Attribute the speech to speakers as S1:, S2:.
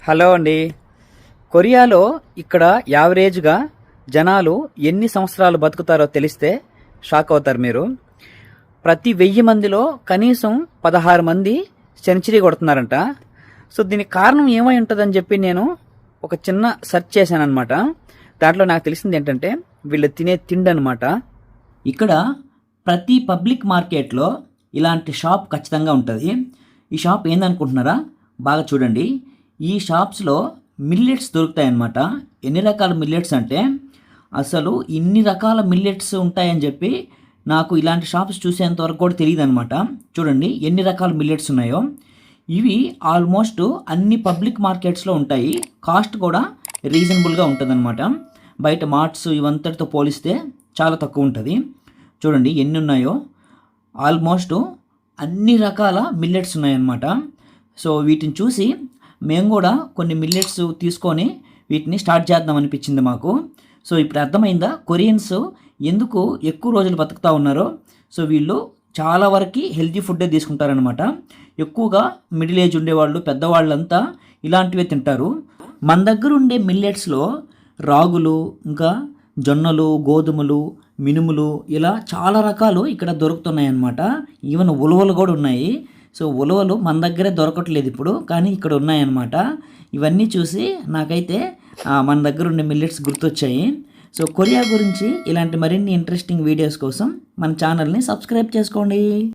S1: Hello అండి. కొరియాలో ఇక్కడ యావరేజ్గా జనాలు ఎన్ని సంవత్సరాలు బతుకుతారో తెలిస్తే షాక్ అవుతారు మీరు. ప్రతి 1000 మందిలో కనీసం 16 మంది సెంచరీ కొడుతున్నారంట. సో దీనికి కారణం ఏమై ఉంటుందని చెప్పి నేను ఒక చిన్న సెర్చ్ చేశాను అనమాట. దాంట్లో నాకు తెలిసింది ఏంటంటే వీళ్ళు తినే తిండి అనమాట. ఇక్కడ ప్రతి పబ్లిక్ మార్కెట్లో ఇలాంటి షాప్ ఖచ్చితంగా ఉంటుంది. ఈ షాప్ ఏందనుకుంటున్నారా? బాగా చూడండి. ఈ షాప్స్లో మిల్లెట్స్ దొరుకుతాయన్నమాట. ఎన్ని రకాల మిల్లెట్స్ అంటే అసలు ఇన్ని రకాల మిల్లెట్స్ ఉంటాయని చెప్పి నాకు ఇలాంటి షాప్స్ చూసేంతవరకు కూడా తెలియదు అనమాట. చూడండి ఎన్ని రకాల మిల్లెట్స్ ఉన్నాయో. ఇవి ఆల్మోస్ట్ అన్ని పబ్లిక్ మార్కెట్స్లో ఉంటాయి. కాస్ట్ కూడా రీజనబుల్గా ఉంటుంది అనమాట. బయట మార్ట్స్ ఇవంతటితో పోలిస్తే చాలా తక్కువ ఉంటుంది. చూడండి ఎన్ని ఉన్నాయో. ఆల్మోస్ట్ అన్ని రకాల మిల్లెట్స్ ఉన్నాయన్నమాట. సో వీటిని చూసి మేము కూడా కొన్ని మిల్లెట్స్ తీసుకొని వీటిని స్టార్ట్ చేద్దాం అనిపించింది మాకు. సో ఇప్పుడు అర్థమైందా కొరియన్స్ ఎందుకు ఎక్కువ రోజులు బతుకుతూ ఉన్నారో. సో వీళ్ళు చాలా వరకు హెల్తీ ఫుడ్డే తీసుకుంటారనమాట. ఎక్కువగా మిడిల్ ఏజ్ ఉండేవాళ్ళు, పెద్దవాళ్ళంతా ఇలాంటివే తింటారు. మన దగ్గర ఉండే మిల్లెట్స్లో రాగులు, ఇంకా జొన్నలు, గోధుమలు, మినుములు ఇలా చాలా రకాలు ఇక్కడ దొరుకుతున్నాయి అన్నమాట. ఈవెన్ ఉలవలు కూడా ఉన్నాయి. సో ఉలవలు మన దగ్గరే దొరకట్లేదు ఇప్పుడు, కానీ ఇక్కడ ఉన్నాయన్నమాట. ఇవన్నీ చూసి నాకైతే మన దగ్గర ఉండే మిల్లెట్స్ గుర్తొచ్చాయి. సో కొరియా గురించి ఇలాంటి మరిన్ని ఇంట్రెస్టింగ్ వీడియోస్ కోసం మన ఛానల్ని సబ్స్క్రైబ్ చేసుకోండి.